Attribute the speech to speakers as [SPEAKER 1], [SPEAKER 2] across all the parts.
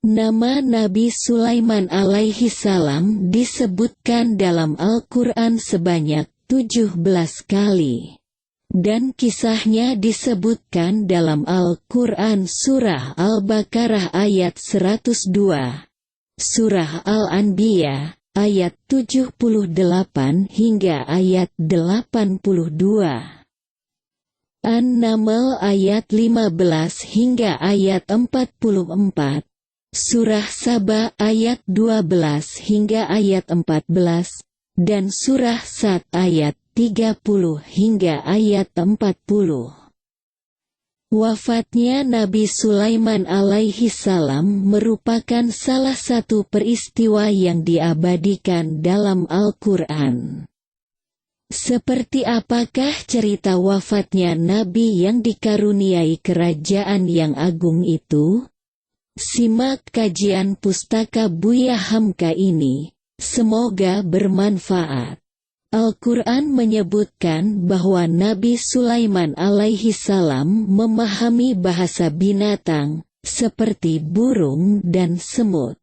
[SPEAKER 1] Nama Nabi Sulaiman alaihi salam disebutkan dalam Al-Quran sebanyak 17 kali. Dan kisahnya disebutkan dalam Al-Quran Surah Al-Baqarah ayat 102, Surah Al-Anbiya ayat 78 hingga ayat 82. An-Naml ayat 15 hingga ayat 44. Surah Saba ayat 12 hingga ayat 14, dan Surah Sad ayat 30 hingga ayat 40. Wafatnya Nabi Sulaiman alaihi salam merupakan salah satu peristiwa yang diabadikan dalam Al-Quran. Seperti apakah cerita wafatnya Nabi yang dikaruniai kerajaan yang agung itu? Simak kajian pustaka Buya Hamka ini, semoga bermanfaat. Al-Quran menyebutkan bahwa Nabi Sulaiman alaihi salam memahami bahasa binatang, seperti burung dan semut.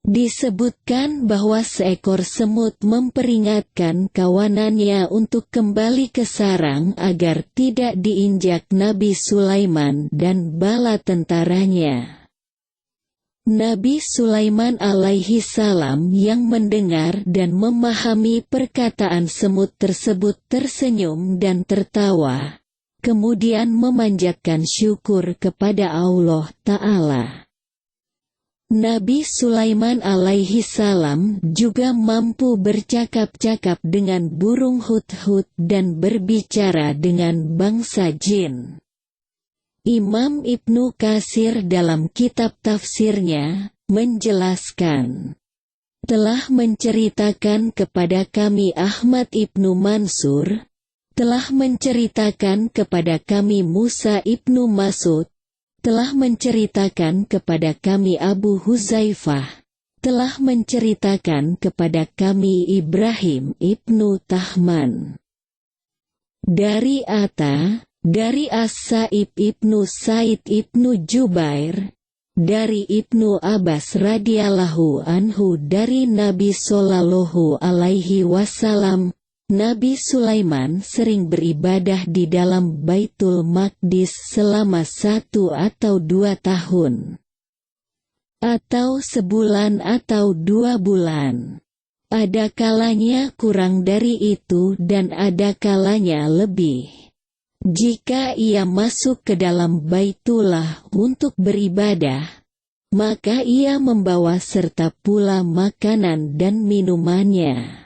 [SPEAKER 1] Disebutkan bahwa seekor semut memperingatkan kawanannya untuk kembali ke sarang agar tidak diinjak Nabi Sulaiman dan bala tentaranya. Nabi Sulaiman alaihi salam yang mendengar dan memahami perkataan semut tersebut tersenyum dan tertawa, kemudian memanjatkan syukur kepada Allah Ta'ala. Nabi Sulaiman alaihi salam juga mampu bercakap-cakap dengan burung hudhud dan berbicara dengan bangsa jin. Imam Ibnu Katsir dalam kitab tafsirnya menjelaskan, telah menceritakan kepada kami Ahmad Ibnu Mansur, telah menceritakan kepada kami Musa Ibnu Mas'ud, telah menceritakan kepada kami Abu Huzaifah, telah menceritakan kepada kami Ibrahim Ibnu Tahman. Dari Atta, dari As-Sa'ib Ibnu Said Ibnu Jubair, dari Ibnu Abbas radhiyallahu anhu dari Nabi sallallahu alaihi wasallam, Nabi Sulaiman sering beribadah di dalam Baitul Maqdis selama 1 atau 2 tahun. Atau sebulan atau 2 bulan. Ada kalanya kurang dari itu dan ada kalanya lebih. Jika ia masuk ke dalam Baitullah untuk beribadah, maka ia membawa serta pula makanan dan minumannya.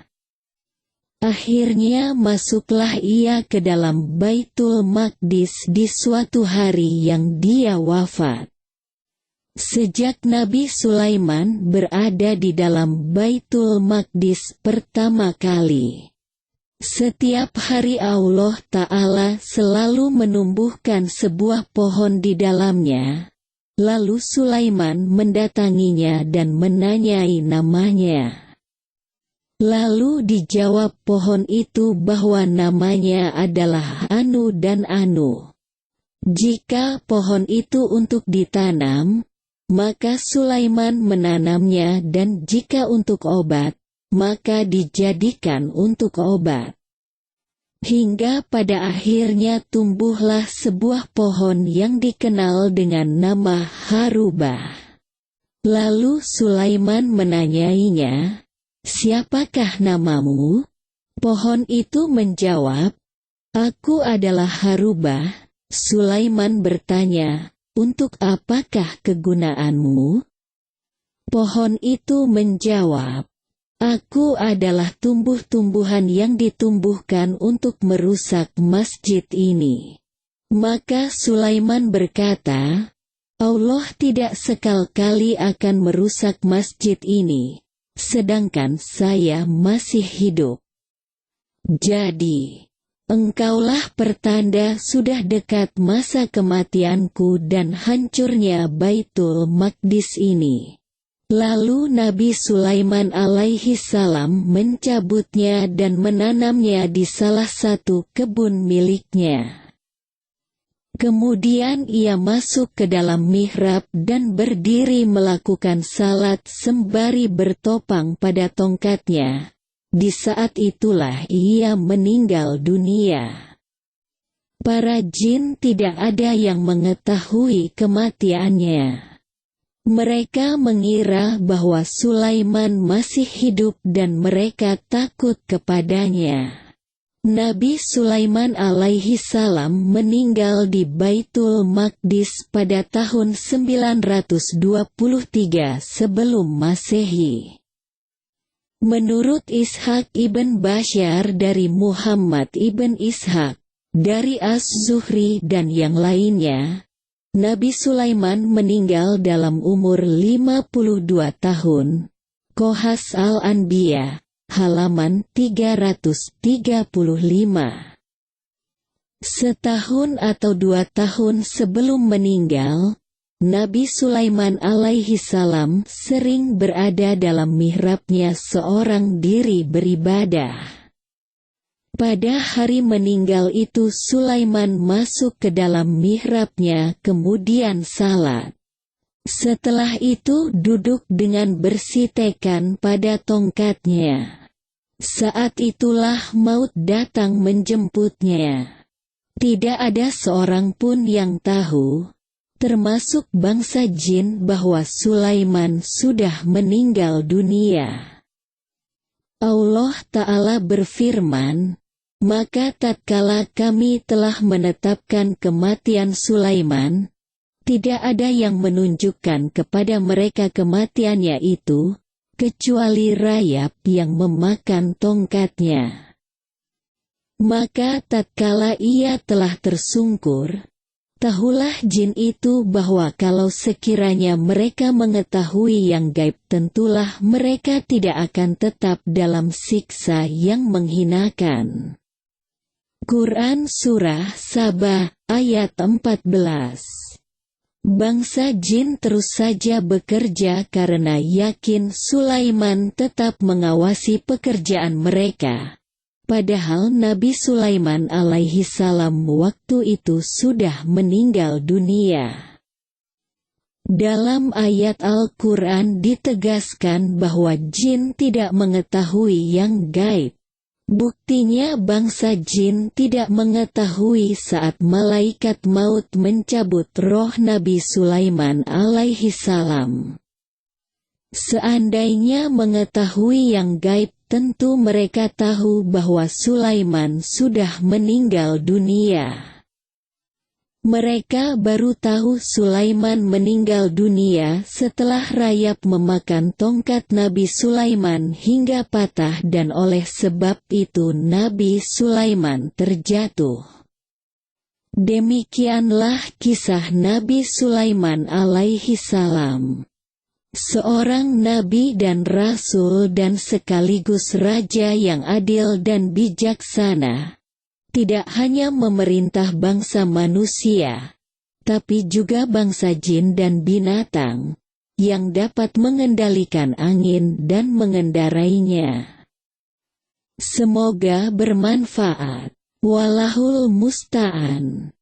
[SPEAKER 1] Akhirnya masuklah ia ke dalam Baitul Maqdis di suatu hari yang dia wafat. Sejak Nabi Sulaiman berada di dalam Baitul Maqdis pertama kali, setiap hari Allah Ta'ala selalu menumbuhkan sebuah pohon di dalamnya, lalu Sulaiman mendatanginya dan menanyai namanya. Lalu dijawab pohon itu bahwa namanya adalah Anu dan Anu. Jika pohon itu untuk ditanam, maka Sulaiman menanamnya, dan jika untuk obat, maka dijadikan untuk obat. Hingga pada akhirnya tumbuhlah sebuah pohon yang dikenal dengan nama Harubah. Lalu Sulaiman menanyainya, "Siapakah namamu?" Pohon itu menjawab, "Aku adalah Harubah." Sulaiman bertanya, "Untuk apakah kegunaanmu?" Pohon itu menjawab, "Aku adalah tumbuh-tumbuhan yang ditumbuhkan untuk merusak masjid ini." Maka Sulaiman berkata, "Allah tidak sekali-kali akan merusak masjid ini, sedangkan saya masih hidup. Jadi, engkaulah pertanda sudah dekat masa kematianku dan hancurnya Baitul Maqdis ini." Lalu Nabi Sulaiman alaihi salam mencabutnya dan menanamnya di salah satu kebun miliknya. Kemudian ia masuk ke dalam mihrab dan berdiri melakukan salat sembari bertopang pada tongkatnya. Di saat itulah ia meninggal dunia. Para jin tidak ada yang mengetahui kematiannya. Mereka mengira bahwa Sulaiman masih hidup dan mereka takut kepadanya. Nabi Sulaiman alaihi salam meninggal di Baitul Maqdis pada tahun 923 sebelum Masehi. Menurut Ishaq ibn Bashar dari Muhammad ibn Ishaq, dari Az-Zuhri dan yang lainnya, Nabi Sulaiman meninggal dalam umur 52 tahun. Qasas Al-Anbiya, halaman 335. Setahun atau 2 tahun sebelum meninggal, Nabi Sulaiman alaihi salam sering berada dalam mihrabnya seorang diri beribadah. Pada hari meninggal itu Sulaiman masuk ke dalam mihrabnya kemudian salat. Setelah itu duduk dengan bersitekan pada tongkatnya. Saat itulah maut datang menjemputnya. Tidak ada seorang pun yang tahu, termasuk bangsa jin, bahwa Sulaiman sudah meninggal dunia. Allah Ta'ala berfirman, "Maka tatkala kami telah menetapkan kematian Sulaiman, tidak ada yang menunjukkan kepada mereka kematiannya itu, kecuali rayap yang memakan tongkatnya. Maka tatkala ia telah tersungkur, tahulah jin itu bahwa kalau sekiranya mereka mengetahui yang gaib tentulah mereka tidak akan tetap dalam siksa yang menghinakan." Quran Surah Saba, ayat 14. Bangsa jin terus saja bekerja karena yakin Sulaiman tetap mengawasi pekerjaan mereka. Padahal Nabi Sulaiman alaihi salam waktu itu sudah meninggal dunia. Dalam ayat Al-Quran ditegaskan bahwa jin tidak mengetahui yang gaib. Buktinya bangsa jin tidak mengetahui saat malaikat maut mencabut roh Nabi Sulaiman alaihi salam. Seandainya mengetahui yang gaib, tentu mereka tahu bahwa Sulaiman sudah meninggal dunia. Mereka baru tahu Sulaiman meninggal dunia setelah rayap memakan tongkat Nabi Sulaiman hingga patah, dan oleh sebab itu Nabi Sulaiman terjatuh. Demikianlah kisah Nabi Sulaiman alaihi salam. Seorang nabi dan rasul dan sekaligus raja yang adil dan bijaksana. Tidak hanya memerintah bangsa manusia, tapi juga bangsa jin dan binatang, yang dapat mengendalikan angin dan mengendarainya. Semoga bermanfaat. Wallahul musta'an.